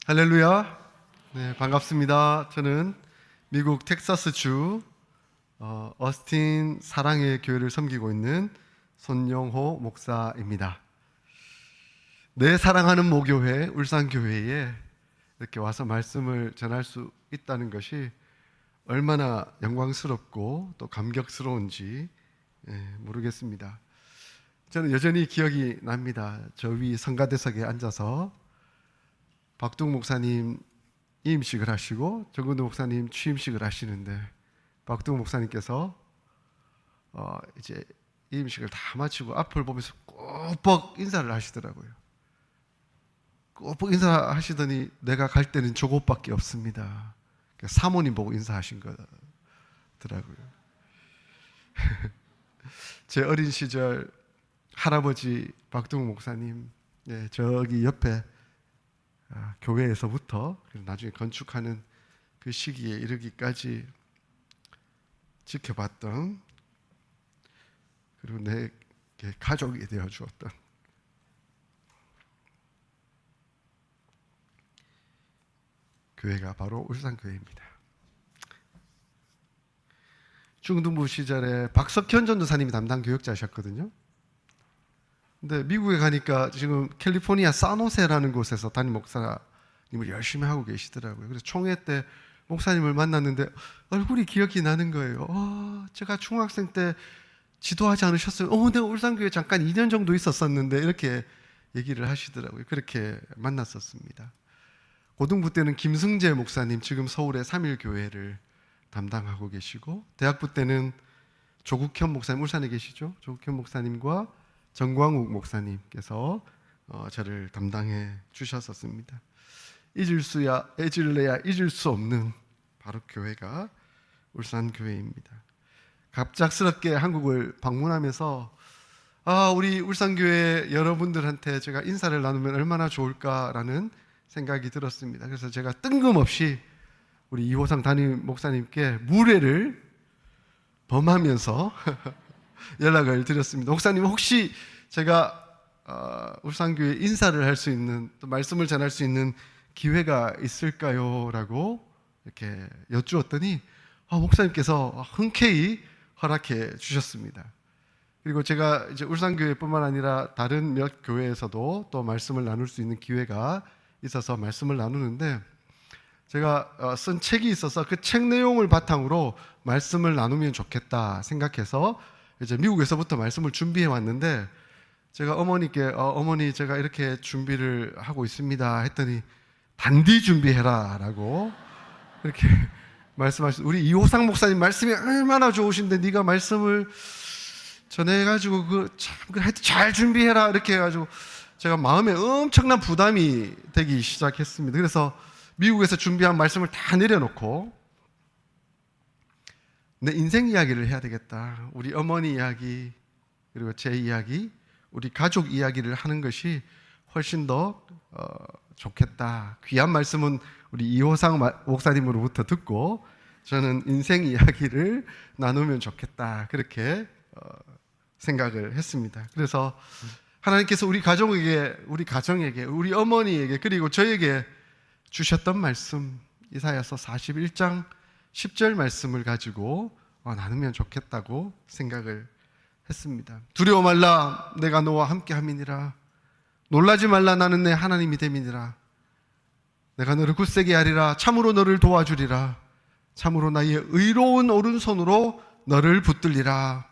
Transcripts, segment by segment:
할렐루야. 네, 반갑습니다. 저는 미국 텍사스주 어스틴 사랑의 교회를 섬기고 있는 손영호 목사입니다. 내 사랑하는 모교회 울산교회에 이렇게 와서 말씀을 전할 수 있다는 것이 얼마나 영광스럽고 또 감격스러운지 모르겠습니다. 저는 여전히 기억이 납니다. 저 위 성가대석에 앉아서 박동 목사님 이임식을 하시고 정근도 목사님 취임식을 하시는데 박동 목사님께서 이제 이임식을 다 마치고 앞을 보면서 꼬박 인사를 하시더라고요. 꼬박 인사하시더니 내가 갈 때는 저곳밖에 없습니다. 그러니까 사모님 보고 인사하신 거더라고요. 제 어린 시절 할아버지 박동 목사님 저기 옆에 교회에서부터 나중에 건축하는 그 시기에 이르기까지 지켜봤던, 그리고 내 가족이 되어 주었던 교회가 바로 울산교회입니다. 중등부 시절에 박석현 전도사님이 담당 교역자셨거든요. 근데 미국에 가니까 지금 캘리포니아 산호세라는 곳에서 담임 목사님을 열심히 하고 계시더라고요. 그래서 총회 때 목사님을 만났는데 얼굴이 기억이 나는 거예요. 제가 중학생 때 지도하지 않으셨어요? 내가 울산교회 잠깐 2년 정도 있었었는데 이렇게 얘기를 하시더라고요. 그렇게 만났었습니다. 고등부 때는 김승재 목사님, 지금 서울의 삼일교회를 담당하고 계시고, 대학부 때는 조국현 목사님, 울산에 계시죠? 조국현 목사님과 정광욱 목사님께서 저를 담당해 주셨었습니다. 잊을래야 잊을 수 없는 바로 교회가 울산교회입니다. 갑작스럽게 한국을 방문하면서 우리 울산교회 여러분들한테 제가 인사를 나누면 얼마나 좋을까라는 생각이 들었습니다. 그래서 제가 뜬금없이 우리 이호상 담임 목사님께 무례를 범하면서 연락을 드렸습니다. 목사님, 혹시 제가 울산교회 인사를 할 수 있는, 또 말씀을 전할 수 있는 기회가 있을까요? 라고 이렇게 여쭈었더니 목사님께서 흔쾌히 허락해 주셨습니다. 그리고 제가 이제 울산교회뿐만 아니라 다른 몇 교회에서도 또 말씀을 나눌 수 있는 기회가 있어서 말씀을 나누는데, 제가 쓴 책이 있어서 그 책 내용을 바탕으로 말씀을 나누면 좋겠다 생각해서 이제 미국에서부터 말씀을 준비해 왔는데, 제가 어머니께 어머니 제가 이렇게 준비를 하고 있습니다 했더니 단디 준비해라 라고 이렇게 말씀하셨어요. 우리 이호상 목사님 말씀이 얼마나 좋으신데 네가 말씀을 전해가지고 하여튼 잘 준비해라 이렇게 해가지고 제가 마음에 엄청난 부담이 되기 시작했습니다. 그래서 미국에서 준비한 말씀을 다 내려놓고 내 인생 이야기를 해야 되겠다. 우리 어머니 이야기, 그리고 제 이야기, 우리 가족 이야기를 하는 것이 훨씬 더 좋겠다. 귀한 말씀은 우리 이호상 목사님으로부터 듣고 저는 인생 이야기를 나누면 좋겠다. 그렇게 생각을 했습니다. 그래서 하나님께서 우리 가정에게, 우리 어머니에게, 그리고 저에게 주셨던 말씀, 이사야서 41장 10절 말씀을 가지고 나누면 좋겠다고 생각을 했습니다. 두려워 말라, 내가 너와 함께 함이니라. 놀라지 말라, 나는 내 하나님이 됨이니라. 내가 너를 굳세게 하리라. 참으로 너를 도와주리라. 참으로 나의 의로운 오른손으로 너를 붙들리라.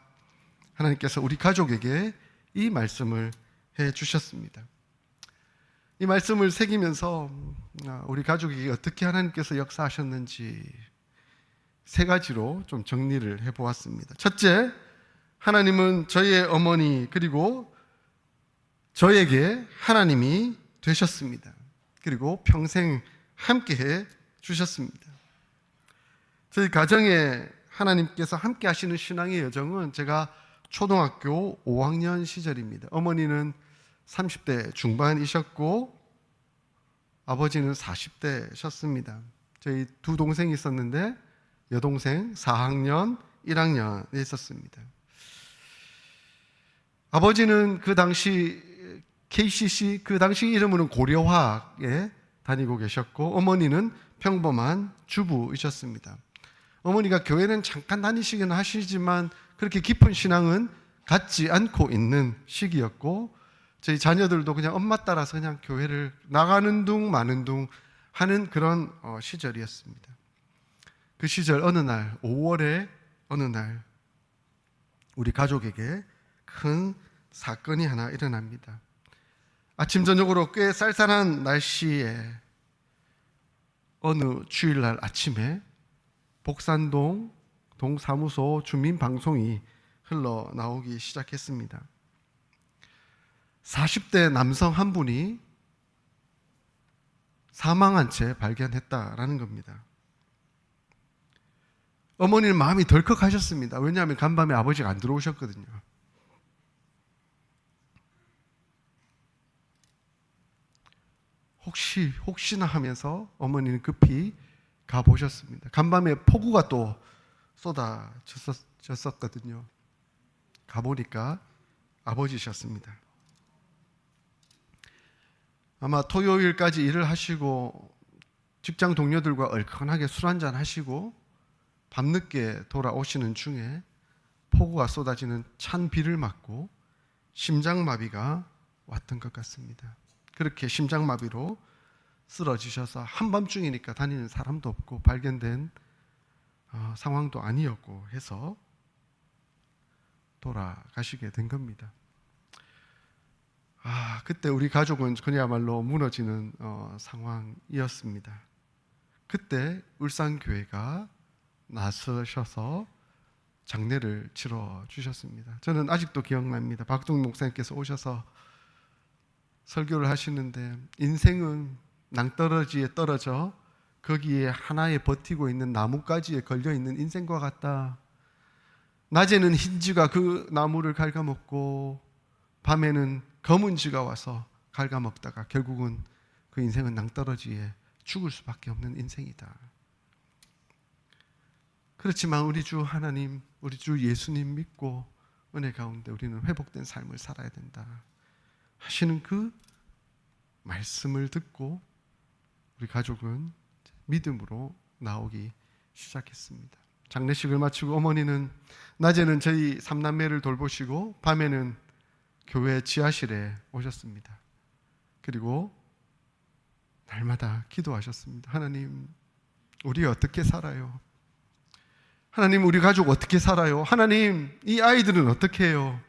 하나님께서 우리 가족에게 이 말씀을 해 주셨습니다. 이 말씀을 새기면서 우리 가족에게 어떻게 하나님께서 역사하셨는지 세 가지로 좀 정리를 해보았습니다. 첫째, 하나님은 저의 어머니 그리고 저에게 하나님이 되셨습니다. 그리고 평생 함께해 주셨습니다. 저희 가정에 하나님께서 함께 하시는 신앙의 여정은 제가 초등학교 5학년 시절입니다. 어머니는 30대 중반이셨고 아버지는 40대셨습니다. 저희 두 동생이 있었는데 여동생 4학년, 1학년에 있었습니다. 아버지는 그 당시 KCC, 그 당시 이름으로는 고려화학에 다니고 계셨고 어머니는 평범한 주부이셨습니다. 어머니가 교회는 잠깐 다니시긴 하시지만 그렇게 깊은 신앙은 갖지 않고 있는 시기였고 저희 자녀들도 그냥 엄마 따라서 그냥 교회를 나가는 둥 마는 둥 하는 그런 시절이었습니다. 그 시절 어느 날 5월에 어느 날 우리 가족에게 큰 사건이 하나 일어납니다. 아침 저녁으로 꽤 쌀쌀한 날씨에 어느 주일날 아침에 복산동 동사무소 주민방송이 흘러나오기 시작했습니다. 40대 남성 한 분이 사망한 채 발견했다라는 겁니다. 어머니는 마음이 덜컥하셨습니다. 왜냐하면 간밤에 아버지가 안 들어오셨거든요. 혹시나 하면서 어머니는 급히 가보셨습니다. 간밤에 폭우가 또 쏟아졌었거든요. 가보니까 아버지셨습니다. 아마 토요일까지 일을 하시고 직장 동료들과 얼큰하게 술 한잔 하시고 밤늦게 돌아오시는 중에 폭우가 쏟아지는 찬 비를 맞고 심장마비가 왔던 것 같습니다. 그렇게 심장마비로 쓰러지셔서 한밤중이니까 다니는 사람도 없고 발견된 상황도 아니었고 해서 돌아가시게 된 겁니다. 그때 우리 가족은 그야말로 무너지는 상황이었습니다. 그때 울산교회가 나서셔서 장례를 치러 주셨습니다. 저는 아직도 기억납니다. 박동 목사님께서 오셔서 설교를 하시는데 인생은 낭떠러지에 떨어져 거기에 하나에 버티고 있는 나뭇가지에 걸려있는 인생과 같다. 낮에는 흰쥐가 그 나무를 갉아먹고 밤에는 검은 쥐가 와서 갉아먹다가 결국은 그 인생은 낭떠러지에 죽을 수밖에 없는 인생이다. 그렇지만 우리 주 하나님, 우리 주 예수님 믿고 은혜 가운데 우리는 회복된 삶을 살아야 된다 하시는 그 말씀을 듣고 우리 가족은 믿음으로 나오기 시작했습니다. 장례식을 마치고 어머니는 낮에는 저희 삼남매를 돌보시고 밤에는 교회 지하실에 오셨습니다. 그리고 날마다 기도하셨습니다. 하나님, 우리 어떻게 살아요? 하나님, 우리 가족 어떻게 살아요? 하나님, 이 아이들은 어떻게 해요?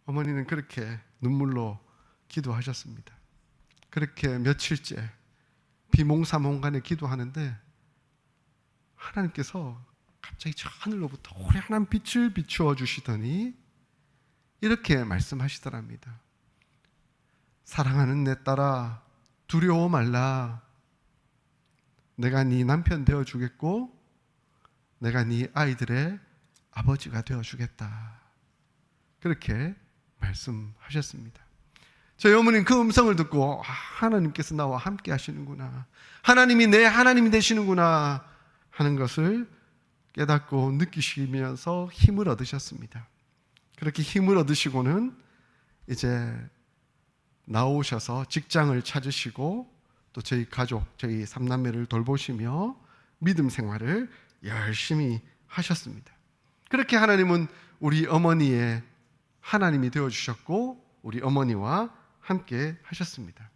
어머니는 그렇게 눈물로 기도하셨습니다. 그렇게 며칠째 비몽사몽간에 기도하는데 하나님께서 갑자기 저 하늘로부터 호련한 빛을 비추어 주시더니 이렇게 말씀하시더랍니다. 사랑하는 내 딸아, 두려워 말라. 내가 네 남편 되어주겠고 내가 네 아이들의 아버지가 되어주겠다. 그렇게 말씀하셨습니다. 저희 어머니는 그 음성을 듣고 하나님께서 나와 함께 하시는구나, 하나님이 내 하나님이 되시는구나 하는 것을 깨닫고 느끼시면서 힘을 얻으셨습니다. 그렇게 힘을 얻으시고는 이제 나오셔서 직장을 찾으시고 또 저희 가족, 저희 삼남매를 돌보시며 믿음 생활을 열심히 하셨습니다. 그렇게 하나님은 우리 어머니의 하나님이 되어주셨고 우리 어머니와 함께 하셨습니다.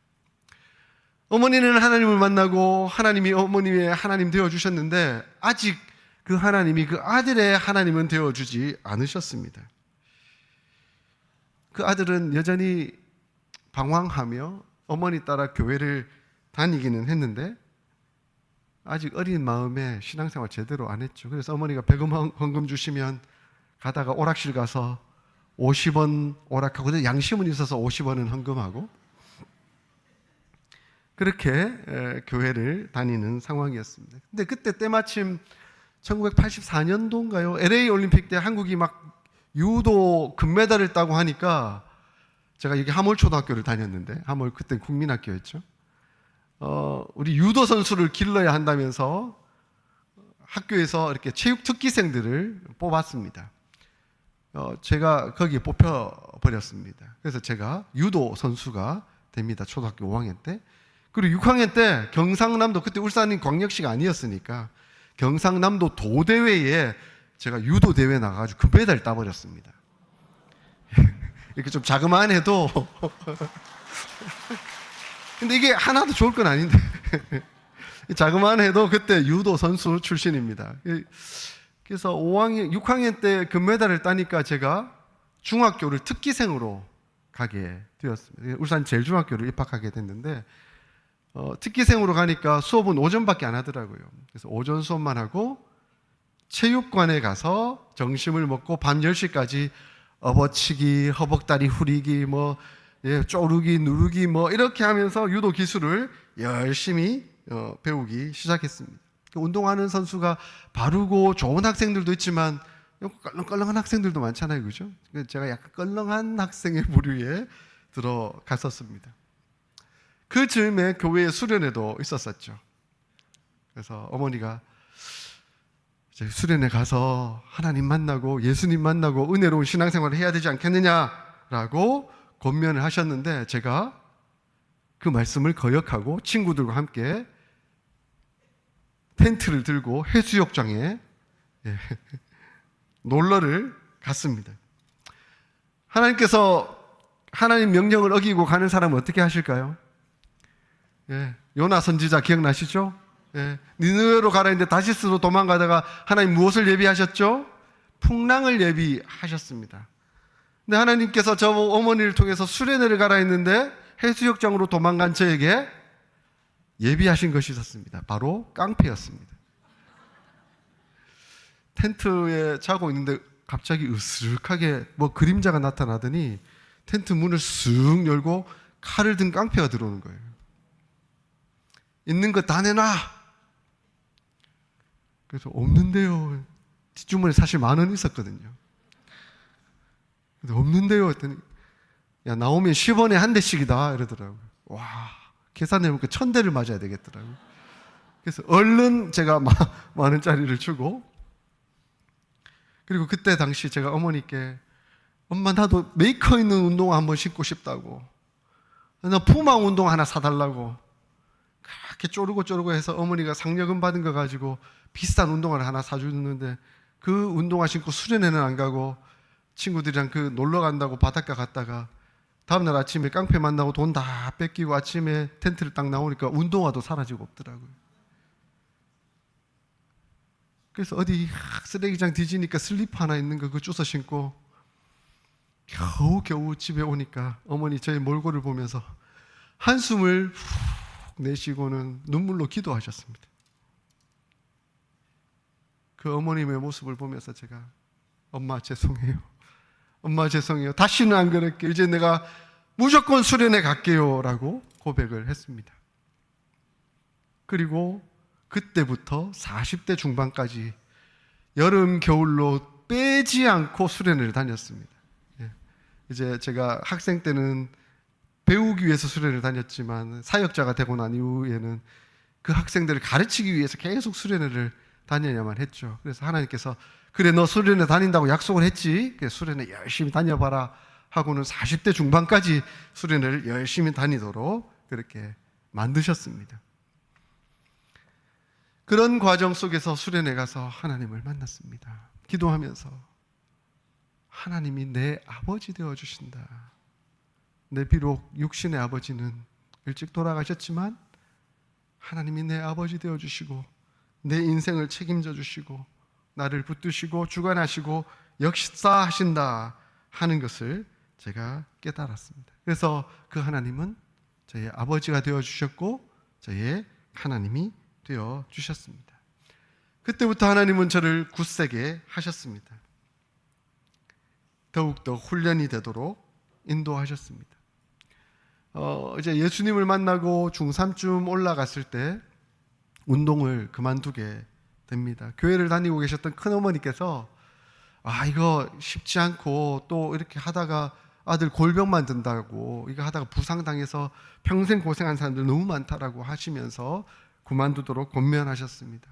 어머니는 하나님을 만나고 하나님이 어머니의 하나님 되어주셨는데 아직 그 하나님이 그 아들의 하나님은 되어주지 않으셨습니다. 그 아들은 여전히 방황하며 어머니 따라 교회를 다니기는 했는데 아직 어린 마음에 신앙생활 제대로 안 했죠. 그래서 어머니가 배금 헌금 주시면 가다가 오락실 가서 50원 오락하고 양심은 있어서 50원은 헌금하고 그렇게 교회를 다니는 상황이었습니다. 근데 그때 때마침 1984년도인가요? LA 올림픽 때 한국이 막 유도 금메달을 따고 하니까 제가 여기 하몰초등학교를 다녔는데 하몰 그때 국민학교였죠. 우리 유도 선수를 길러야 한다면서 학교에서 이렇게 체육 특기생들을 뽑았습니다. 제가 거기에 뽑혀버렸습니다. 그래서 제가 유도 선수가 됩니다. 초등학교 5학년 때. 그리고 6학년 때 경상남도, 그때 울산이 광역시가 아니었으니까 경상남도 도대회에 제가 유도 대회 나가가지고 금메달 따버렸습니다. 이렇게 좀 자그마해도 근데 이게 하나도 좋을 건 아닌데 자그마해도 그때 유도 선수 출신입니다. 그래서 6학년 때 금메달을 따니까 제가 중학교를 특기생으로 가게 되었습니다. 울산 제일중학교를 입학하게 됐는데 특기생으로 가니까 수업은 오전밖에 안 하더라고요. 그래서 오전 수업만 하고 체육관에 가서 점심을 먹고 밤 10시까지 업어치기, 허벅다리 후리기, 쪼르기, 누르기 이렇게 하면서 유도 기술을 열심히 배우기 시작했습니다. 운동하는 선수가 바르고 좋은 학생들도 있지만 껄렁껄렁한 학생들도 많잖아요, 그죠? 제가 약간 껄렁한 학생의 부류에 들어갔었습니다. 그 즈음에 교회의 수련회도 있었었죠. 그래서 어머니가 이제 수련회 가서 하나님 만나고 예수님 만나고 은혜로운 신앙생활을 해야 되지 않겠느냐라고 권면을 하셨는데 제가 그 말씀을 거역하고 친구들과 함께 텐트를 들고 해수욕장에 놀러를 갔습니다. 하나님께서 하나님 명령을 어기고 가는 사람은 어떻게 하실까요? 요나 선지자 기억나시죠? 니느웨로 가라 했는데 다시스로 도망가다가 하나님 무엇을 예비하셨죠? 풍랑을 예비하셨습니다. 근데 하나님께서 저 어머니를 통해서 수련회를 가라 했는데 해수욕장으로 도망간 저에게 예비하신 것이 있었습니다. 바로 깡패였습니다. 텐트에 자고 있는데 갑자기 으스름하게 그림자가 나타나더니 텐트 문을 쓱 열고 칼을 든 깡패가 들어오는 거예요. 있는 거 다 내놔. 그래서 없는데요. 뒷주머니에 사실 10,000원 있었거든요. 그래서 없는데요 했더니 야 나오면 10원에 한 대씩이다 이러더라고요. 와 계산해보니까 1,000대를 맞아야 되겠더라고요. 그래서 얼른 제가 10,000원짜리를 주고 그리고 그때 당시 제가 어머니께 엄마 나도 메이커 있는 운동화 한번 신고 싶다고 나 푸마 운동화 하나 사달라고 그렇게 쪼르고 해서 어머니가 상여금 받은 거 가지고 비싼 운동화를 하나 사주는데 그 운동화 신고 수련회는 안 가고 친구들이랑 놀러 간다고 바닷가 갔다가 다음날 아침에 깡패 만나고 돈 다 뺏기고 아침에 텐트를 딱 나오니까 운동화도 사라지고 없더라고요. 그래서 어디 쓰레기장 뒤지니까 슬리퍼 하나 있는 거 그거 주워 신고 겨우 집에 오니까 어머니 저의 몰골을 보면서 한숨을 훅 내쉬고는 눈물로 기도하셨습니다. 그 어머님의 모습을 보면서 제가 엄마 죄송해요. 엄마 죄송해요. 다시는 안 그럴게요. 이제 내가 무조건 수련회 갈게요 라고 고백을 했습니다. 그리고 그때부터 40대 중반까지 여름 겨울로 빼지 않고 수련회를 다녔습니다. 이제 제가 학생 때는 배우기 위해서 수련회를 다녔지만 사역자가 되고 난 이후에는 그 학생들을 가르치기 위해서 계속 수련회를 다녀야만 했죠. 그래서 하나님께서 그래 너 수련회 다닌다고 약속을 했지. 그래서 수련회 열심히 다녀봐라 하고는 40대 중반까지 수련회를 열심히 다니도록 그렇게 만드셨습니다. 그런 과정 속에서 수련회 가서 하나님을 만났습니다. 기도하면서 하나님이 내 아버지 되어주신다. 내 비록 육신의 아버지는 일찍 돌아가셨지만 하나님이 내 아버지 되어주시고 내 인생을 책임져 주시고 나를 붙드시고 주관하시고 역사하신다 하는 것을 제가 깨달았습니다. 그래서 그 하나님은 저의 아버지가 되어주셨고 저의 하나님이 되어주셨습니다. 그때부터 하나님은 저를 굳세게 하셨습니다. 더욱더 훈련이 되도록 인도하셨습니다. 이제 예수님을 만나고 중3쯤 올라갔을 때 운동을 그만두게 됩니다. 교회를 다니고 계셨던 큰어머니께서 이거 쉽지 않고 또 이렇게 하다가 아들 골병만 든다고 이거 하다가 부상당해서 평생 고생한 사람들 너무 많다라고 하시면서 그만두도록 권면하셨습니다.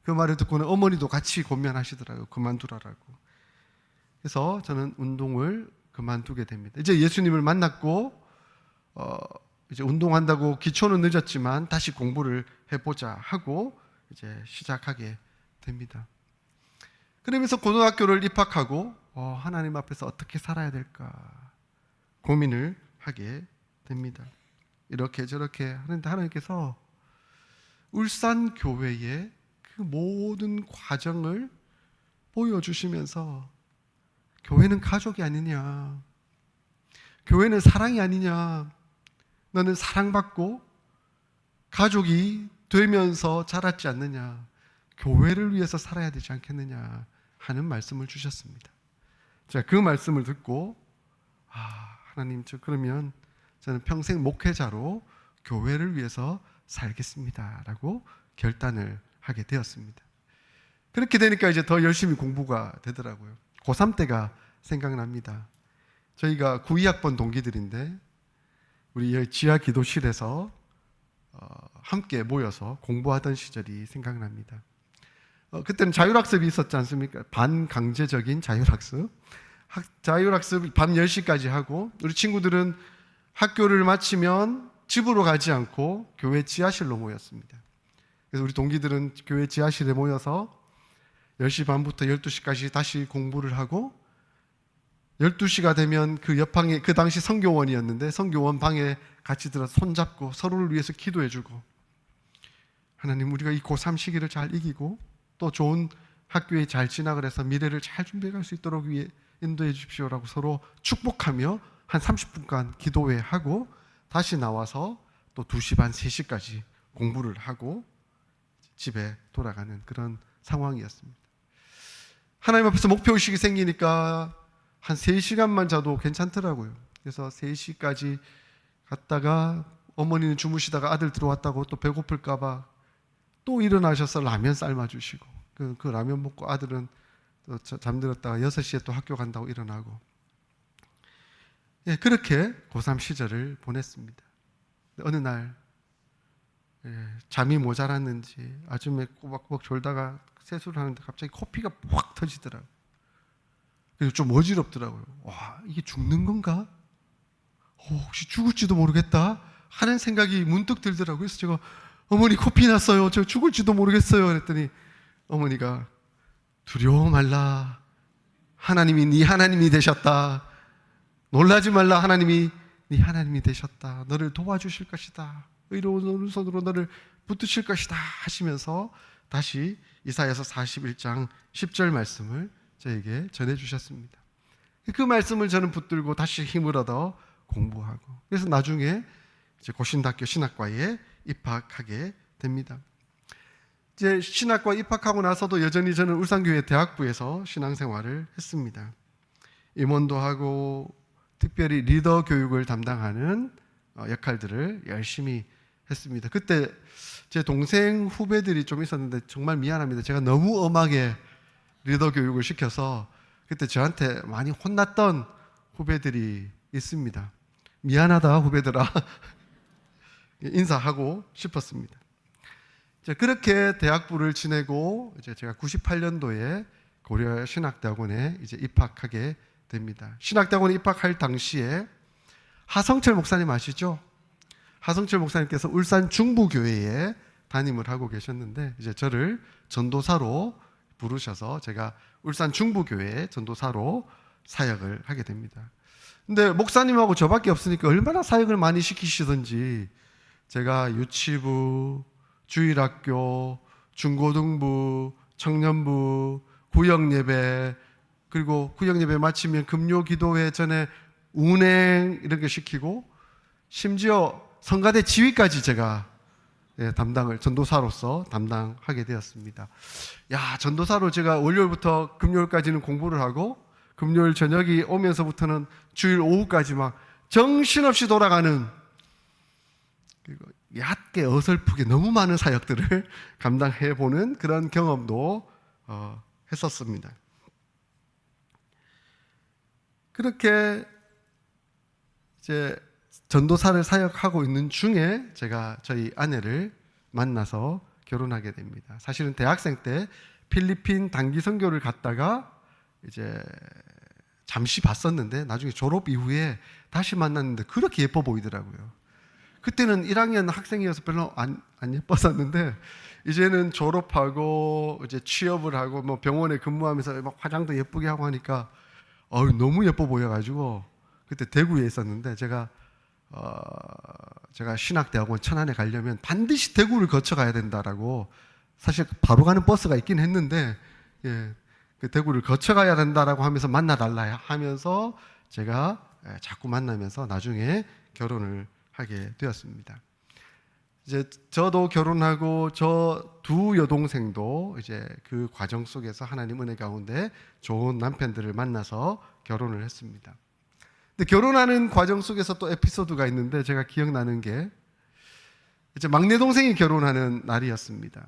그 말을 듣고는 어머니도 같이 권면하시더라고요. 그만두라라고. 그래서 저는 운동을 그만두게 됩니다. 이제 예수님을 만났고 이제 운동한다고 기초는 늦었지만 다시 공부를 해보자 하고 이제 시작하게 됩니다. 그러면서 고등학교를 입학하고 하나님 앞에서 어떻게 살아야 될까 고민을 하게 됩니다. 이렇게 저렇게 하는데 하나님께서 울산교회의 그 모든 과정을 보여주시면서 교회는 가족이 아니냐, 교회는 사랑이 아니냐, 너는 사랑받고 가족이 되면서 자랐지 않느냐, 교회를 위해서 살아야 되지 않겠느냐 하는 말씀을 주셨습니다. 제가 그 말씀을 듣고 하나님, 그러면 저는 평생 목회자로 교회를 위해서 살겠습니다 라고 결단을 하게 되었습니다. 그렇게 되니까 이제 더 열심히 공부가 되더라고요. 고3 때가 생각납니다. 저희가 92학번 동기들인데 우리 지하 기도실에서 함께 모여서 공부하던 시절이 생각납니다. 그때는 자율학습이 있었지 않습니까? 반강제적인 자율학습. 자율학습 밤 10시까지 하고, 우리 친구들은 학교를 마치면 집으로 가지 않고 교회 지하실로 모였습니다. 그래서 우리 동기들은 교회 지하실에 모여서 10시 반부터 12시까지 다시 공부를 하고, 12시가 되면 그 옆방에, 그 당시 선교원이었는데 선교원 방에 같이 들어서 손잡고 서로를 위해서 기도해주고, 하나님, 우리가 이 고3 시기를 잘 이기고 또 좋은 학교에 잘 진학을 해서 미래를 잘 준비해갈 수 있도록 인도해 주십시오라고 서로 축복하며 한 30분간 기도회하고 다시 나와서 또 2시 반, 3시까지 공부를 하고 집에 돌아가는 그런 상황이었습니다. 하나님 앞에서 목표의식이 생기니까 한 3시간만 자도 괜찮더라고요. 그래서 3시까지 갔다가 어머니는 주무시다가 아들 들어왔다고 또 배고플까 봐 또 일어나셔서 라면 삶아주시고, 그 라면 먹고 아들은 또 잠들었다가 6시에 또 학교 간다고 일어나고, 그렇게 고3 시절을 보냈습니다. 어느 날 잠이 모자랐는지 아침에 꼬박꼬박 졸다가 세수를 하는데 갑자기 코피가 확 터지더라고요. 그래서 좀 어지럽더라고요. 와, 이게 죽는 건가? 혹시 죽을지도 모르겠다 하는 생각이 문득 들더라고요. 그래서 제가 어머니, 코피 났어요. 저 죽을지도 모르겠어요. 그랬더니 어머니가 두려워 말라. 하나님이 네 하나님이 되셨다. 놀라지 말라. 하나님이 네 하나님이 되셨다. 너를 도와주실 것이다. 의로운 오른손으로 너를 붙드실 것이다 하시면서 다시 이사야서 41장 10절 말씀을 저에게 전해주셨습니다. 그 말씀을 저는 붙들고 다시 힘을 얻어 공부하고, 그래서 나중에 이제 고신대학교 신학과에 입학하게 됩니다. 이제 신학과 입학하고 나서도 여전히 저는 울산교회 대학부에서 신앙생활을 했습니다. 임원도 하고 특별히 리더 교육을 담당하는 역할들을 열심히 했습니다. 그때 제 동생 후배들이 좀 있었는데 정말 미안합니다. 제가 너무 엄하게 리더 교육을 시켜서 그때 저한테 많이 혼났던 후배들이 있습니다. 미안하다 후배들아 인사하고 싶었습니다. 그렇게 대학부를 지내고 이제 제가 98년도에 고려 신학대학원에 이제 입학하게 됩니다. 신학대학원에 입학할 당시에 하성철 목사님 아시죠? 하성철 목사님께서 울산 중부교회에 담임을 하고 계셨는데 이제 저를 전도사로 부르셔서 제가 울산 중부교회에 전도사로 사역을 하게 됩니다. 근데 목사님하고 저밖에 없으니까 얼마나 사역을 많이 시키시던지 제가 유치부, 주일학교, 중고등부, 청년부, 구역예배, 그리고 구역예배 마치면 금요기도회 전에 운행 이렇게 시키고, 심지어 성가대 지휘까지 제가 전도사로서 담당하게 되었습니다. 전도사로 제가 월요일부터 금요일까지는 공부를 하고, 금요일 저녁이 오면서부터는 주일 오후까지 막 정신없이 돌아가는, 그리고 얕게 어설프게 너무 많은 사역들을 감당해보는 그런 경험도 했었습니다. 그렇게 이제 전도사를 사역하고 있는 중에 제가 저희 아내를 만나서 결혼하게 됩니다. 사실은 대학생 때 필리핀 단기 선교를 갔다가 이제 잠시 봤었는데 나중에 졸업 이후에 다시 만났는데 그렇게 예뻐 보이더라고요. 그때는 1학년 학생이어서 별로 안 예뻤었는데 이제는 졸업하고 이제 취업을 하고 뭐 병원에 근무하면서 막 화장도 예쁘게 하고 하니까 너무 예뻐 보여가지고 그때 대구에 있었는데 제가 신학대학원 천안에 가려면 반드시 대구를 거쳐 가야 된다라고 사실 바로 가는 버스가 있긴 했는데 그 대구를 거쳐 가야 된다라고 하면서 만나달라 하면서 제가 자꾸 만나면서 나중에 결혼을 하게 되었습니다. 이제 저도 결혼하고 저 두 여동생도 이제 그 과정 속에서 하나님 은혜 가운데 좋은 남편들을 만나서 결혼을 했습니다. 근데 결혼하는 과정 속에서 또 에피소드가 있는데 제가 기억나는 게 이제 막내 동생이 결혼하는 날이었습니다.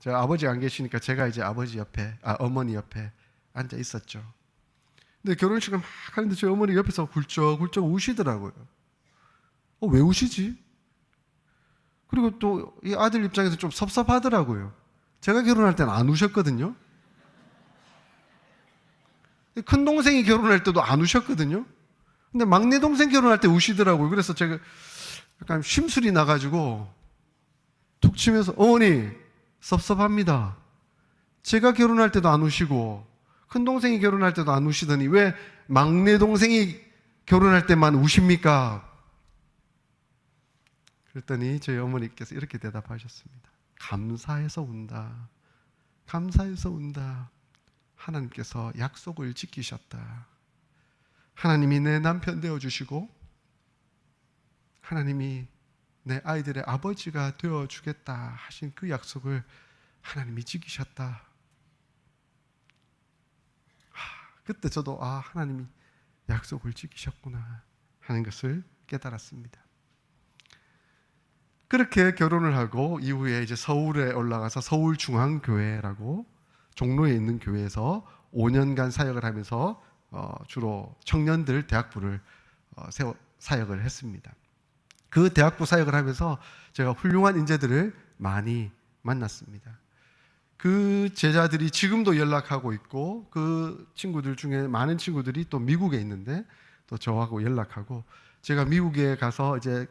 저 아버지가 안 계시니까 제가 이제 어머니 옆에 앉아 있었죠. 근데 결혼식을 막 하는데 저희 어머니 옆에서 훌쩍훌쩍 우시더라고요. 왜 우시지? 그리고 또 이 아들 입장에서 좀 섭섭하더라고요. 제가 결혼할 때는 안 우셨거든요. 큰 동생이 결혼할 때도 안 우셨거든요. 근데 막내 동생 결혼할 때 우시더라고요. 그래서 제가 약간 심술이 나가지고 툭 치면서 어머니 섭섭합니다. 제가 결혼할 때도 안 우시고 큰 동생이 결혼할 때도 안 우시더니 왜 막내 동생이 결혼할 때만 우십니까? 그랬더니 저희 어머니께서 이렇게 대답하셨습니다. 감사해서 운다. 감사해서 운다. 하나님께서 약속을 지키셨다. 하나님이 내 남편 되어주시고 하나님이 내 아이들의 아버지가 되어주겠다 하신 그 약속을 하나님이 지키셨다. 그때 저도 하나님이 약속을 지키셨구나 하는 것을 깨달았습니다. 그렇게 결혼을 하고 이후에 이제 서울에 올라가서 서울중앙교회라고 종로에 있는 교회에서 5년간 사역을 하면서 주로 청년들 대학부를 사역을 했습니다. 그 대학부 사역을 하면서 제가 훌륭한 인재들을 많이 만났습니다. 그 제자들이 지금도 연락하고 있고 그 친구들 중에 많은 친구들이 또 미국에 있는데 또 저하고 연락하고 제가 미국에 가서 이제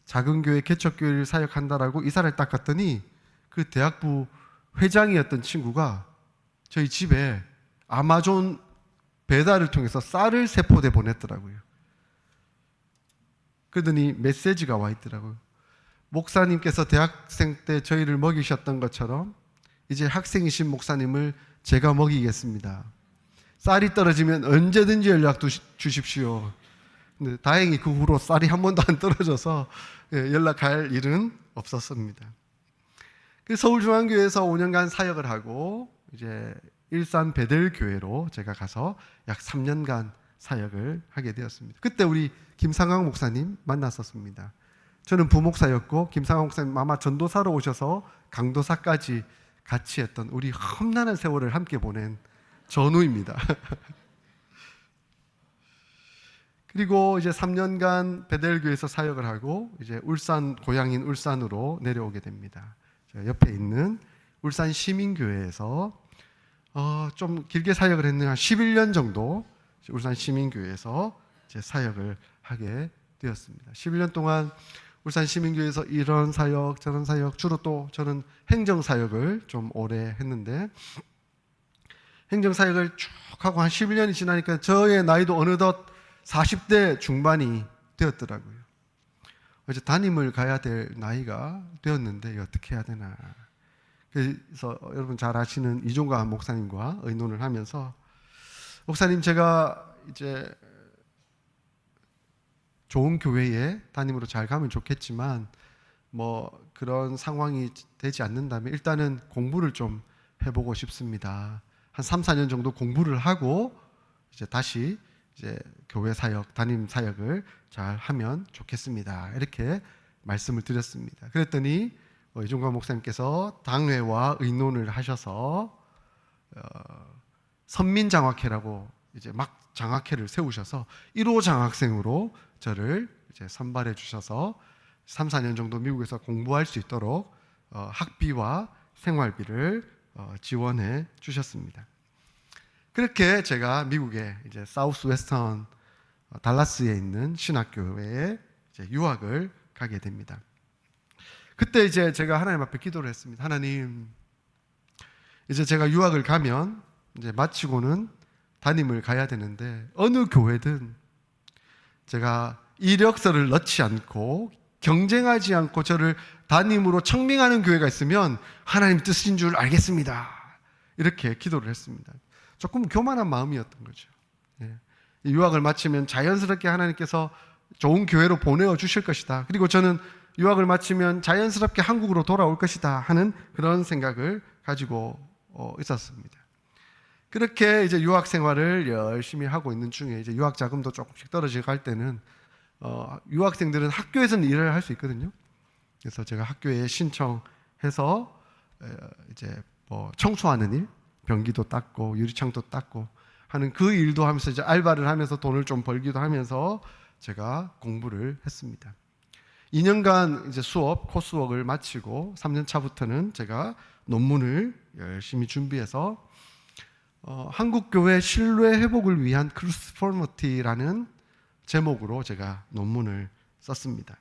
작은 교회 개척교회를 사역한다라고 이사를 딱 갔더니 그 대학부 회장이었던 친구가 저희 집에 아마존 배달을 통해서 쌀을 3포대 보냈더라고요. 그러더니 메시지가 와 있더라고요. 목사님께서 대학생 때 저희를 먹이셨던 것처럼 이제 학생이신 목사님을 제가 먹이겠습니다. 쌀이 떨어지면 언제든지 연락 주십시오. 근데 다행히 그 후로 쌀이 한 번도 안 떨어져서 연락할 일은 없었습니다. 서울중앙교회에서 5년간 사역을 하고 이제 일산 베델교회로 제가 가서 약 3년간 사역을 하게 되었습니다. 그때 우리 김상광 목사님 만났었습니다. 저는 부목사였고 김상광 목사님 아마 전도사로 오셔서 강도사까지 같이 했던 우리 험난한 세월을 함께 보낸 전우입니다. 그리고 이제 3년간 베델교회에서 사역을 하고 이제 고향인 울산으로 내려오게 됩니다. 옆에 있는 울산 시민교회에서 좀 길게 사역을 했는데 한 11년 정도 울산 시민교회에서 이제 사역을 하게 되었습니다. 11년 동안 울산 시민교회에서 이런 사역 저런 사역 주로 또 저는 행정사역을 좀 오래 했는데 행정사역을 쭉 하고 한 11년이 지나니까 저의 나이도 어느덧 40대 중반이 되었더라고요. 이제 담임을 가야 될 나이가 되었는데 어떻게 해야 되나. 그래서 여러분 잘 아시는 이종관 목사님과 의논을 하면서 목사님 제가 이제 좋은 교회에 담임으로 잘 가면 좋겠지만 뭐 그런 상황이 되지 않는다면 일단은 공부를 좀 해보고 싶습니다. 한 3, 4년 정도 공부를 하고 이제 다시 이제 교회 사역, 담임 사역을 잘 하면 좋겠습니다. 이렇게 말씀을 드렸습니다. 그랬더니 이종관 목사님께서 당회와 의논을 하셔서 선민장학회라고 이제 막 장학회를 세우셔서 1호 장학생으로 저를 이제 선발해 주셔서 3, 4년 정도 미국에서 공부할 수 있도록 학비와 생활비를 지원해 주셨습니다. 그렇게 제가 미국에 이제 사우스 웨스턴 달라스에 있는 신학교회에 이제 유학을 가게 됩니다. 그때 이제 제가 하나님 앞에 기도를 했습니다. 하나님, 이제 제가 유학을 가면 이제 마치고는 담임을 가야 되는데 어느 교회든 제가 이력서를 넣지 않고 경쟁하지 않고 저를 담임으로 청빙하는 교회가 있으면 하나님 뜻인 줄 알겠습니다. 이렇게 기도를 했습니다. 조금 교만한 마음이었던 거죠. 유학을 마치면 자연스럽게 하나님께서 좋은 교회로 보내어 주실 것이다. 그리고 저는 유학을 마치면 자연스럽게 한국으로 돌아올 것이다 하는 그런 생각을 가지고 있었습니다. 그렇게 이제 유학 생활을 열심히 하고 있는 중에 이제 유학 자금도 조금씩 떨어지고 갈 때는 유학생들은 학교에서는 일을 할 수 있거든요. 그래서 제가 학교에 신청해서 이제 뭐 청소하는 일, 변기도 닦고 유리창도 닦고 하는 그 일도 하면서 이제 알바를 하면서 돈을 좀 벌기도 하면서 제가 공부를 했습니다. 2년간 이제 코스웍을 마치고 3년 차부터는 제가 논문을 열심히 준비해서 한국교회 신뢰 회복을 위한 크루스포머티라는 제목으로 제가 논문을 썼습니다.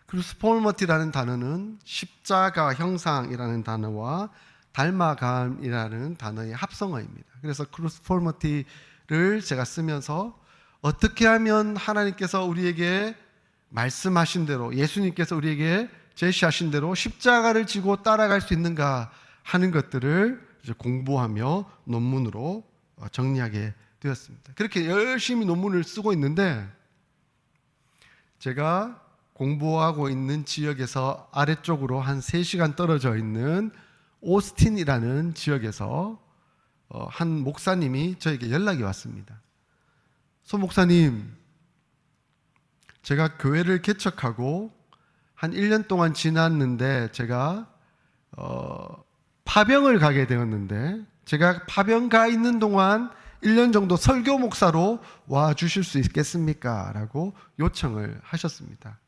크루스포머티라는 단어는 십자가 형상이라는 단어와 닮아감이라는 단어의 합성어입니다. 그래서 크루스포머티를 제가 쓰면서 어떻게 하면 하나님께서 우리에게 말씀하신 대로, 예수님께서 우리에게 제시하신 대로 십자가를 지고 따라갈 수 있는가 하는 것들을 이제 공부하며 논문으로 정리하게 되었습니다. 그렇게 열심히 논문을 쓰고 있는데 제가 공부하고 있는 지역에서 아래쪽으로 한 3시간 떨어져 있는 오스틴이라는 지역에서 한 목사님이 저에게 연락이 왔습니다. 소 목사님, 제가 교회를 개척하고 한 1년 동안 지났는데 제가 파병을 가게 되었는데 제가 파병 가 있는 동안 1년 정도 설교 목사로 와 주실 수 있겠습니까? 라고 요청을 하셨습니다.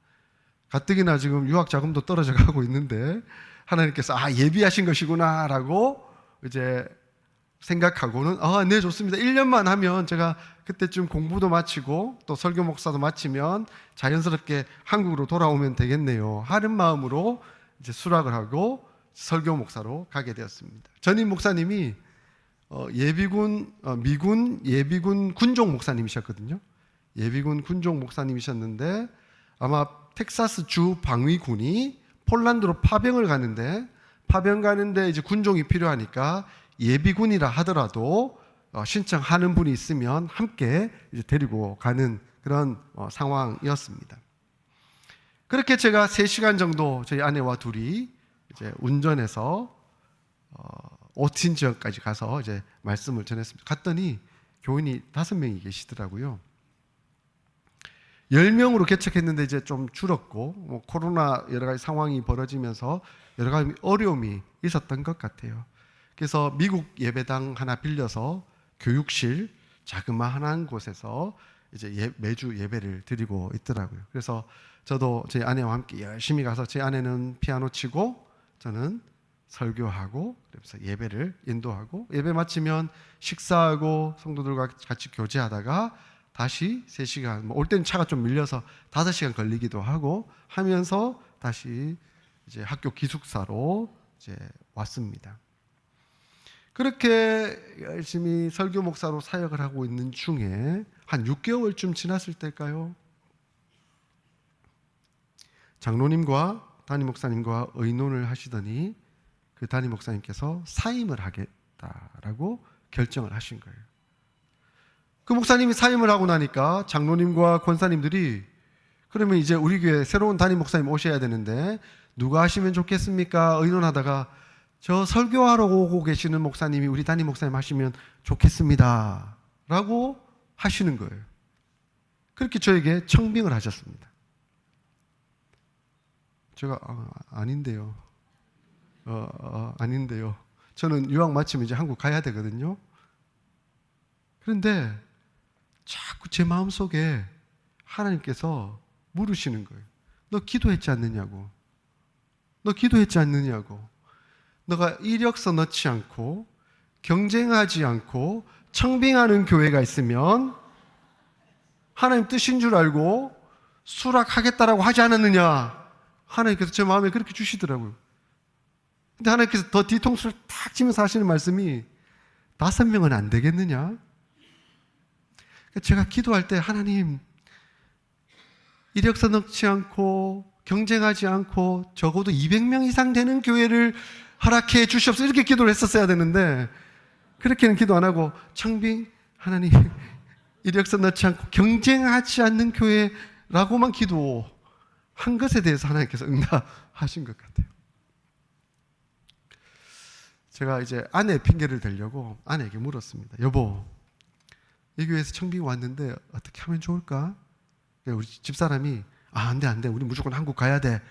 가뜩이나 지금 유학 자금도 떨어져 가고 있는데 하나님께서 예비하신 것이구나 라고 이제 생각하고는 네 좋습니다. 1년만 하면 제가 그때쯤 공부도 마치고 또 설교 목사도 마치면 자연스럽게 한국으로 돌아오면 되겠네요 하는 마음으로 이제 수락을 하고 설교 목사로 가게 되었습니다. 전임 목사님이 미군 예비군 군종 목사님이셨거든요. 예비군 군종 목사님이셨는데 아마 텍사스 주 방위군이 폴란드로 파병을 가는데 이제 군종이 필요하니까 예비군이라 하더라도 신청하는 분이 있으면 함께 이제 데리고 가는 그런 상황이었습니다. 그렇게 제가 3시간 정도 저희 아내와 둘이 이제 운전해서 오틴 지역까지 가서 이제 말씀을 전했습니다. 갔더니 교인이 5명이 계시더라고요. 10명으로 개척했는데 이제 좀 줄었고 코로나 여러 가지 상황이 벌어지면서 여러 가지 어려움이 있었던 것 같아요. 그래서 미국 예배당 하나 빌려서 교육실 자그마한 곳에서 이제 매주 예배를 드리고 있더라고요. 그래서 저도 제 아내와 함께 열심히 가서 제 아내는 피아노 치고 저는 설교하고 그래서 예배를 인도하고 예배 마치면 식사하고 성도들과 같이 교제하다가 다시 3시간 올 때는 차가 좀 밀려서 5시간 걸리기도 하고 하면서 다시 이제 학교 기숙사로 이제 왔습니다. 그렇게 열심히 설교 목사로 사역을 하고 있는 중에 한 6개월쯤 지났을 때일까요? 장로님과 담임 목사님과 의논을 하시더니 그 담임 목사님께서 사임을 하겠다라고 결정을 하신 거예요. 그 목사님이 사임을 하고 나니까 장로님과 권사님들이 그러면 이제 우리 교회 새로운 담임 목사님 오셔야 되는데 누가 하시면 좋겠습니까? 의논하다가 저 설교하러 오고 계시는 목사님이 우리 담임 목사님 하시면 좋겠습니다 라고 하시는 거예요. 그렇게 저에게 청빙을 하셨습니다. 제가 아닌데요. 아닌데요. 저는 유학 마치면 이제 한국 가야 되거든요. 그런데 자꾸 제 마음속에 하나님께서 물으시는 거예요. 너 기도했지 않느냐고. 너 기도했지 않느냐고. 너가 이력서 넣지 않고 경쟁하지 않고 청빙하는 교회가 있으면 하나님 뜻인 줄 알고 수락하겠다라고 하지 않았느냐. 하나님께서 제 마음에 그렇게 주시더라고요. 근데 하나님께서 더 뒤통수를 탁 치면서 하시는 말씀이 5명은 안 되겠느냐? 제가 기도할 때 하나님 이력서 넣지 않고 경쟁하지 않고 적어도 200명 이상 되는 교회를 허락해 주시옵소서 이렇게 기도를 했었어야 되는데 그렇게는 기도 안 하고 청빙 하나님 이력서 넣지 않고 경쟁하지 않는 교회라고만 기도한 것에 대해서 하나님께서 응답하신 것 같아요. 제가 이제 아내 핑계를 대려고 아내에게 물었습니다. 여보, 이 교회에서 청빙 왔는데 어떻게 하면 좋을까? 우리 집사람이 안 돼. 우리 무조건 한국 가야 돼.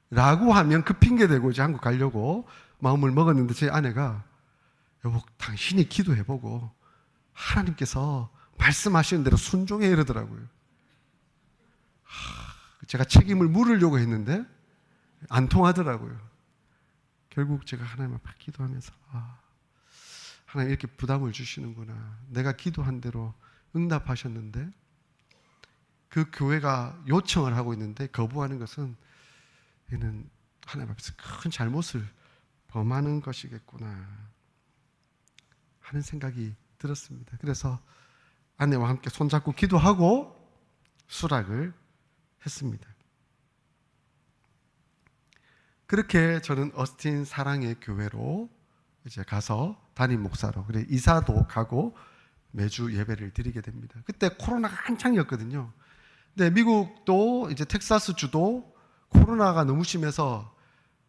라고 하면 그 핑계 대고 이제 한국 가려고 마음을 먹었는데 제 아내가 여보, 당신이 기도해보고 하나님께서 말씀하시는 대로 순종해 이러더라고요. 제가 책임을 물으려고 했는데 안 통하더라고요. 결국 제가 하나님 앞에 기도하면서 하나님 이렇게 부담을 주시는구나. 내가 기도한 대로 응답하셨는데 그 교회가 요청을 하고 있는데 거부하는 것은 얘는 하나님 앞에서 큰 잘못을 범하는 것이겠구나 하는 생각이 들었습니다. 그래서 아내와 함께 손잡고 기도하고 수락을 했습니다. 그렇게 저는 어스틴 사랑의 교회로 이제 가서 담임 목사로 그래 이사도 가고 매주 예배를 드리게 됩니다. 그때 코로나가 한창이었거든요. 근데 미국도 이제 텍사스 주도 코로나가 너무 심해서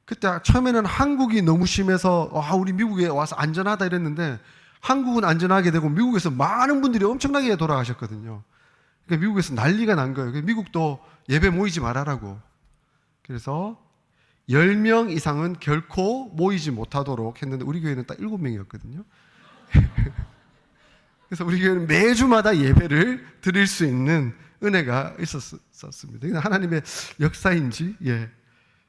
그때 처음에는 한국이 너무 심해서 우리 미국에 와서 안전하다 이랬는데 한국은 안전하게 되고 미국에서 많은 분들이 엄청나게 돌아가셨거든요. 그러니까 미국에서 난리가 난 거예요. 미국도 예배 모이지 말아라고. 그래서 10명 이상은 결코 모이지 못하도록 했는데 우리 교회는 딱 7명이었거든요. 그래서 우리 교회는 매주마다 예배를 드릴 수 있는 은혜가 있었습니다. 하나님의 역사인지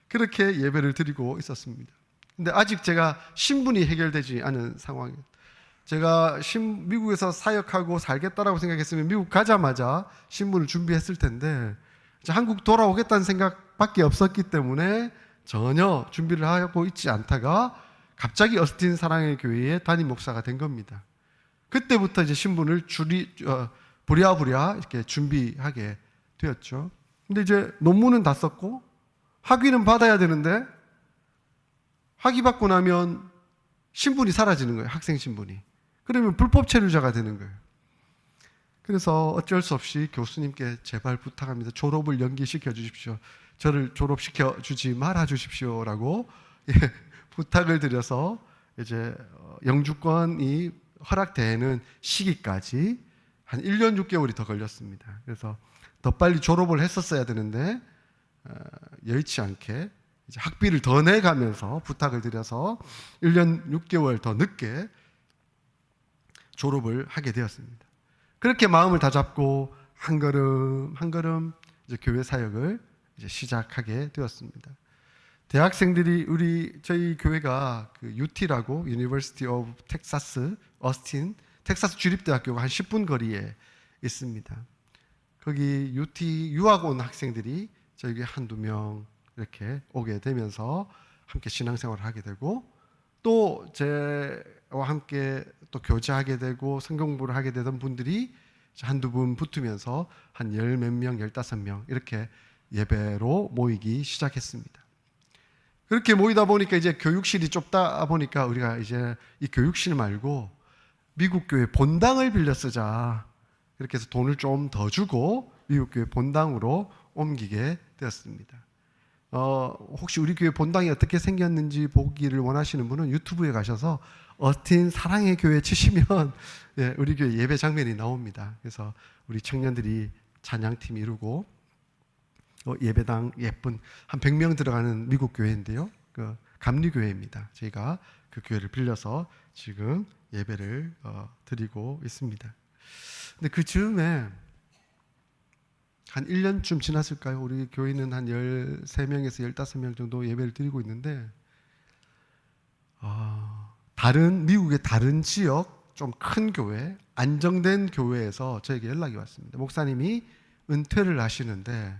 그렇게 예배를 드리고 있었습니다. 근데 아직 제가 신분이 해결되지 않은 상황이에요. 제가 미국에서 사역하고 살겠다라고 생각했으면 미국 가자마자 신분을 준비했을 텐데 한국 돌아오겠다는 생각밖에 없었기 때문에 전혀 준비를 하고 있지 않다가 갑자기 어스틴 사랑의 교회의 담임 목사가 된 겁니다. 그때부터 이제 신분을 부랴부랴 이렇게 준비하게 되었죠. 근데 이제 논문은 다 썼고 학위는 받아야 되는데 학위 받고 나면 신분이 사라지는 거예요. 학생 신분이. 그러면 불법 체류자가 되는 거예요. 그래서 어쩔 수 없이 교수님께 제발 부탁합니다. 졸업을 연기시켜 주십시오. 저를 졸업시켜 주지 말아 주십시오라고 부탁을 드려서 이제 영주권이 허락되는 시기까지 한 1년 6개월이 더 걸렸습니다. 그래서 더 빨리 졸업을 했었어야 되는데 여의치 않게 이제 학비를 더 내가면서 부탁을 드려서 1년 6개월 더 늦게 졸업을 하게 되었습니다. 그렇게 마음을 다잡고 한 걸음 한 걸음 이제 교회 사역을 이제 시작하게 되었습니다. 대학생들이 저희 교회가 그 UT라고 University of Texas, 어스틴 텍사스 주립대학교가 한 10분 거리에 있습니다. 거기 UT 유학 온 학생들이 저에게 한두 명 이렇게 오게 되면서 함께 신앙생활을 하게 되고 또 저와 함께 또 교제하게 되고 성경공부를 하게 되던 분들이 한두 분 붙으면서 한 10몇 명, 15명 이렇게 예배로 모이기 시작했습니다. 그렇게 모이다 보니까 이제 교육실이 좁다 보니까 우리가 이제 이 교육실 말고 미국 교회 본당을 빌려 쓰자. 이렇게 해서 돈을 좀 더 주고 미국 교회 본당으로 옮기게 되었습니다. 혹시 우리 교회 본당이 어떻게 생겼는지 보기를 원하시는 분은 유튜브에 가셔서 어스틴 사랑의 교회 치시면 우리 교회 예배 장면이 나옵니다. 그래서 우리 청년들이 찬양팀 이루고 예배당 예쁜 한 100명 들어가는 미국 교회인데요. 그 감리교회입니다. 저희가 그 교회를 빌려서 지금 예배를 드리고 있습니다. 근데 그 즈음에 한 1년쯤 지났을까요? 우리 교회는 한 13명에서 15명 정도 예배를 드리고 있는데 미국의 다른 지역 좀 큰 교회, 안정된 교회에서 저에게 연락이 왔습니다. 목사님이 은퇴를 하시는데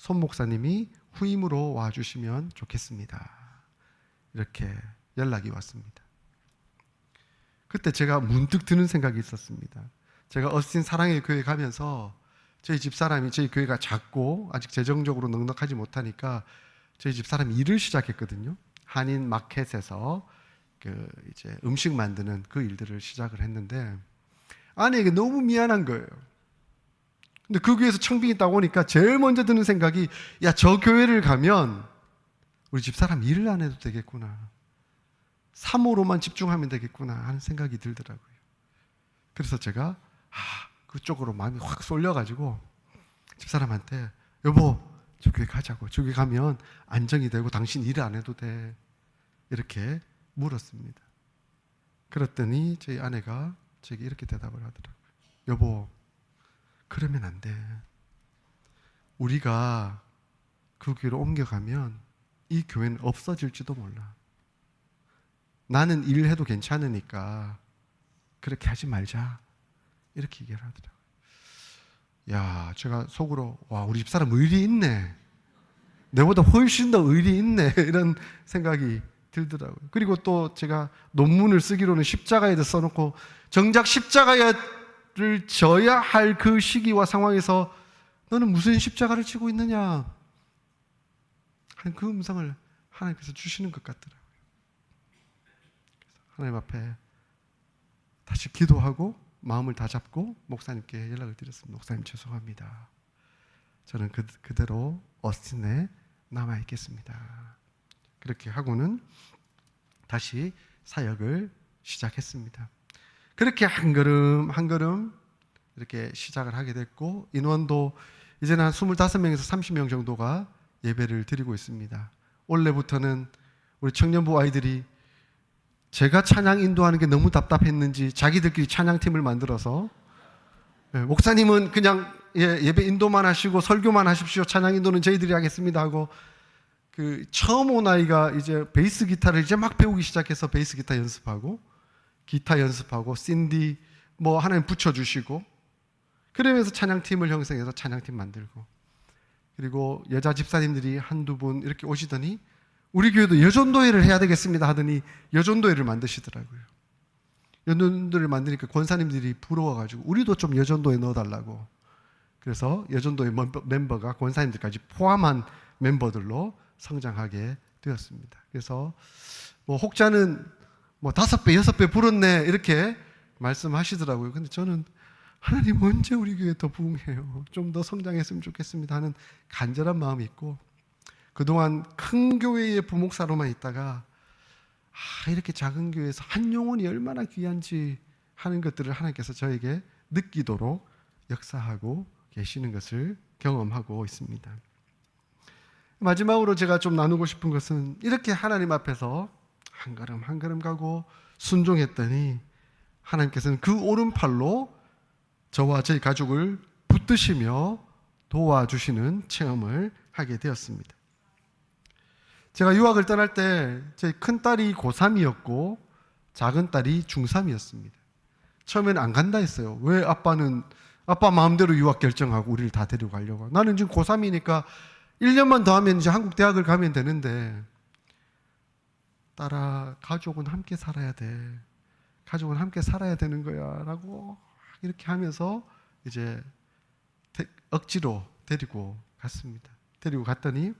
손 목사님이 후임으로 와주시면 좋겠습니다. 이렇게 연락이 왔습니다. 그때 제가 문득 드는 생각이 있었습니다. 제가 어스틴 사랑의 교회 가면서 저희 집사람이, 저희 교회가 작고 아직 재정적으로 넉넉하지 못하니까 저희 집사람이 일을 시작했거든요. 한인 마켓에서 이제 음식 만드는 그 일들을 시작을 했는데 아내에게 너무 미안한 거예요. 근데 그 교회에서 청빙이 딱 오니까 제일 먼저 드는 생각이, 야, 저 교회를 가면 우리 집사람 일을 안 해도 되겠구나, 사모로만 집중하면 되겠구나 하는 생각이 들더라고요. 그래서 제가 그쪽으로 마음이 확 쏠려가지고 집사람한테, 여보, 저 교회 가자고, 저 교회 가면 안정이 되고 당신 일을 안 해도 돼, 이렇게 물었습니다. 그랬더니 저희 아내가 제게 이렇게 대답을 하더라고요. 여보, 그러면 안 돼. 우리가 그 교회로 옮겨가면 이 교회는 없어질지도 몰라. 나는 일해도 괜찮으니까 그렇게 하지 말자, 이렇게 얘기를 하더라고요. 야, 제가 속으로, 와, 우리 집사람 의리 있네, 내보다 훨씬 더 의리 있네, 이런 생각이 들더라고요. 그리고 또 제가 논문을 쓰기로는 십자가에다 써놓고 정작 십자가를 져야 할 그 시기와 상황에서 너는 무슨 십자가를 지고 있느냐 하는 그 음성을 하나님께서 주시는 것 같더라고요. 그래서 하나님 앞에 다시 기도하고 마음을 다 잡고 목사님께 연락을 드렸습니다. 목사님, 죄송합니다. 저는 그대로 어스틴에 남아있겠습니다. 그렇게 하고는 다시 사역을 시작했습니다. 그렇게 한 걸음 한 걸음 이렇게 시작을 하게 됐고, 인원도 이제는 한 25명에서 30명 정도가 예배를 드리고 있습니다. 올해부터는 우리 청년부 아이들이 제가 찬양 인도하는 게 너무 답답했는지 자기들끼리 찬양팀을 만들어서, 목사님은 그냥 예배 인도만 하시고 설교만 하십시오, 찬양 인도는 저희들이 하겠습니다 하고, 처음 온 아이가 이제 베이스 기타를 이제 막 배우기 시작해서 베이스 기타 연습하고, 기타 연습하고, 신디 뭐 하나님 붙여주시고, 그러면서 찬양팀을 형성해서 찬양팀 만들고, 그리고 여자 집사님들이 한두 분 이렇게 오시더니 우리 교회도 여전도회를 해야 되겠습니다 하더니 여전도회를 만드시더라고요. 여전도회를 만드니까 권사님들이 부러워가지고 우리도 좀 여전도회 넣어달라고, 그래서 여전도회 멤버가 권사님들까지 포함한 멤버들로 성장하게 되었습니다. 그래서 뭐 혹자는 뭐 5배, 6배 불었네 이렇게 말씀하시더라고요. 근데 저는 하나님 언제 우리 교회 더 부흥해요, 좀 더 성장했으면 좋겠습니다 하는 간절한 마음이 있고, 그동안 큰 교회의 부목사로만 있다가 이렇게 작은 교회에서 한 영혼이 얼마나 귀한지 하는 것들을 하나님께서 저에게 느끼도록 역사하고 계시는 것을 경험하고 있습니다. 마지막으로 제가 좀 나누고 싶은 것은, 이렇게 하나님 앞에서 한 걸음 한 걸음 가고 순종했더니 하나님께서는 그 오른팔로 저와 저희 가족을 붙드시며 도와주시는 체험을 하게 되었습니다. 제가 유학을 떠날 때 저희 큰딸이 고3이었고 작은 딸이 중3이었습니다. 처음에는 안 간다 했어요. 왜 아빠 마음대로 유학 결정하고 우리를 다 데리고 가려고. 나는 지금 고3이니까 1년만 더 하면 이제 한국 대학을 가면 되는데, 딸아, 가족은 함께 살아야 돼. 가족은 함께 살아야 되는 거야 라고 이렇게 하면서 이제 억지로 데리고 갔습니다. 데리고 갔더니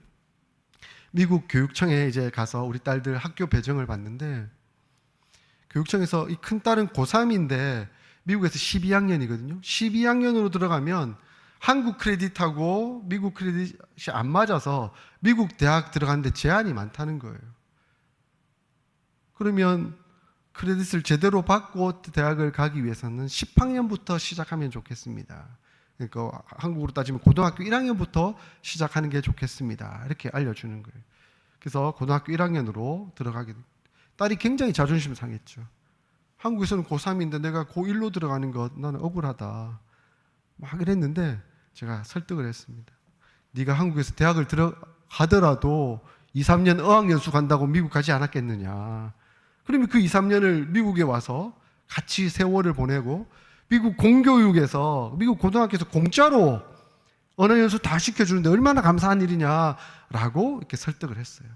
미국 교육청에 이제 가서 우리 딸들 학교 배정을 받는데, 교육청에서 이 큰 딸은 고3인데 미국에서 12학년이거든요. 12학년으로 들어가면 한국 크레딧하고 미국 크레딧이 안 맞아서 미국 대학 들어가는데 제한이 많다는 거예요. 그러면 크레딧을 제대로 받고 대학을 가기 위해서는 10학년부터 시작하면 좋겠습니다. 그러니까 한국으로 따지면 고등학교 1학년부터 시작하는 게 좋겠습니다, 이렇게 알려주는 거예요. 그래서 고등학교 1학년으로 들어가게 됩니다. 딸이 굉장히 자존심 상했죠. 한국에서는 고3인데 내가 고1로 들어가는 것 나는 억울하다 막 이랬는데, 제가 설득을 했습니다. 네가 한국에서 대학을 들어가더라도 2, 3년 어학연수 간다고 미국 가지 않았겠느냐. 그러면 그 2, 3년을 미국에 와서 같이 세월을 보내고, 미국 공교육에서, 미국 고등학교에서 공짜로 언어 연수 다 시켜주는데 얼마나 감사한 일이냐라고 이렇게 설득을 했어요.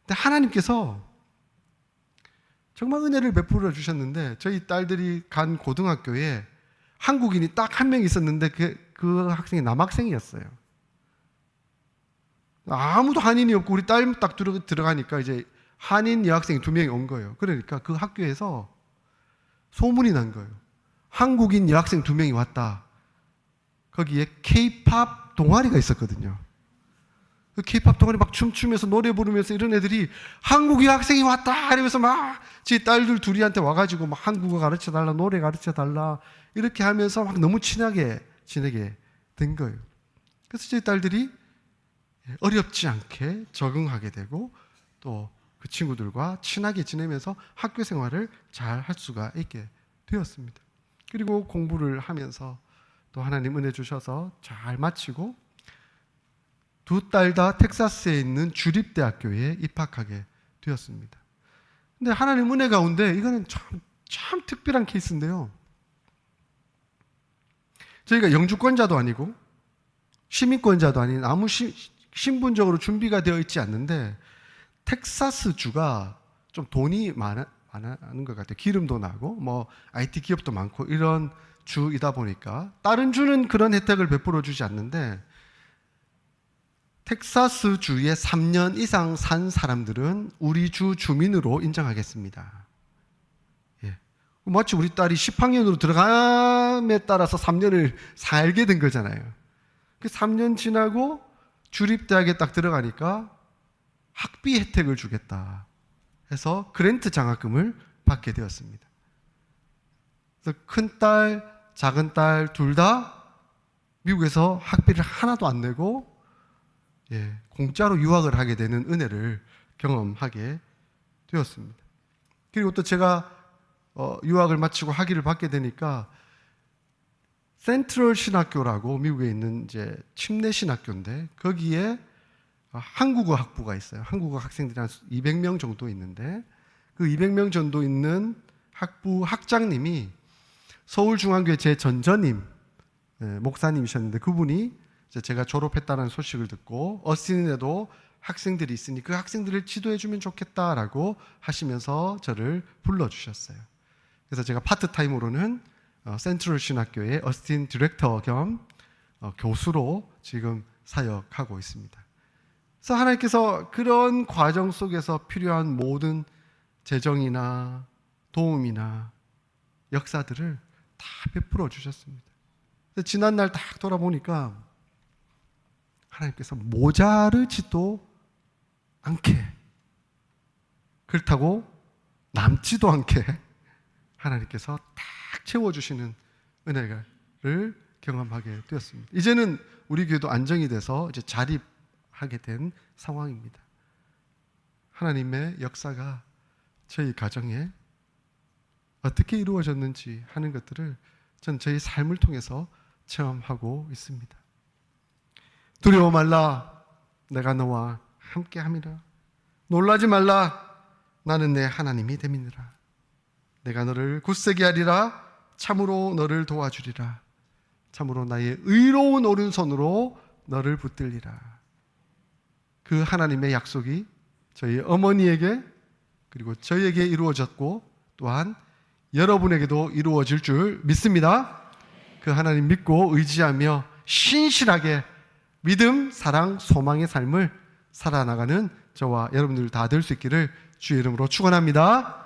근데 하나님께서 정말 은혜를 베풀어 주셨는데 저희 딸들이 간 고등학교에 한국인이 딱 한 명 있었는데 그 학생이 남학생이었어요. 아무도 한인이 없고 우리 딸 딱 들어가니까 이제 한인 여학생이 2명이 온 거예요. 그러니까 그 학교에서 소문이 난 거예요. 한국인 여학생 2명이 왔다. 거기에 K-팝 동아리가 있었거든요. 그 K-팝 동아리 막 춤추면서 노래 부르면서 이런 애들이 한국 여학생이 왔다 이러면서 막 제 딸들 둘이한테 와가지고 막 한국어 가르쳐달라, 노래 가르쳐달라 이렇게 하면서 막 너무 친하게 지내게 된 거예요. 그래서 제 딸들이 어렵지 않게 적응하게 되고 또 그 친구들과 친하게 지내면서 학교 생활을 잘 할 수가 있게 되었습니다. 그리고 공부를 하면서 또 하나님 은혜 주셔서 잘 마치고 2 딸 다 텍사스에 있는 주립대학교에 입학하게 되었습니다. 근데 하나님 은혜 가운데 이거는 참 특별한 케이스인데요. 저희가 영주권자도 아니고 시민권자도 아닌 아무 신분적으로 준비가 되어 있지 않는데 텍사스주가 좀 돈이 많은 것 같아요. 기름도 나고 뭐 IT 기업도 많고 이런 주이다 보니까 다른 주는 그런 혜택을 베풀어 주지 않는데 텍사스 주에 3년 이상 산 사람들은 우리 주 주민으로 인정하겠습니다. 예. 마치 우리 딸이 10학년으로 들어감에 따라서 3년을 살게 된 거잖아요. 그 3년 지나고 주립대학에 딱 들어가니까 학비 혜택을 주겠다 해서 그랜트 장학금을 받게 되었습니다. 그래서 큰딸, 작은딸 둘 다 미국에서 학비를 하나도 안 내고 공짜로 유학을 하게 되는 은혜를 경험하게 되었습니다. 그리고 또 제가 유학을 마치고 학위를 받게 되니까 센트럴 신학교라고 미국에 있는 이제 침례 신학교인데 거기에 한국어 학부가 있어요. 한국어 학생들이 한 200명 정도 있는데 그 200명 정도 있는 학부 학장님이 서울중앙교회 제 전전임 목사님이셨는데 그분이 제가 졸업했다는 소식을 듣고 어스틴에도 학생들이 있으니 그 학생들을 지도해 주면 좋겠다라고 하시면서 저를 불러주셨어요. 그래서 제가 파트타임으로는 센트럴 신학교의 어스틴 디렉터 겸 교수로 지금 사역하고 있습니다. 그래서 하나님께서 그런 과정 속에서 필요한 모든 재정이나 도움이나 역사들을 다 베풀어 주셨습니다. 지난날 딱 돌아보니까 하나님께서 모자르지도 않게 그렇다고 남지도 않게 하나님께서 딱 채워주시는 은혜를 경험하게 되었습니다. 이제는 우리 교회도 안정이 돼서 이제 자립하게 된 상황입니다. 하나님의 역사가 저희 가정에 어떻게 이루어졌는지 하는 것들을 전 저희 삶을 통해서 체험하고 있습니다. 두려워 말라, 내가 너와 함께함이라. 놀라지 말라, 나는 내 하나님이 됨이니라. 내가 너를 굳세게 하리라. 참으로 너를 도와주리라. 참으로 나의 의로운 오른손으로 너를 붙들리라. 그 하나님의 약속이 저희 어머니에게 그리고 저희에게 이루어졌고 또한 여러분에게도 이루어질 줄 믿습니다. 그 하나님 믿고 의지하며 신실하게 믿음, 사랑, 소망의 삶을 살아나가는 저와 여러분들 다 될 수 있기를 주의 이름으로 축원합니다.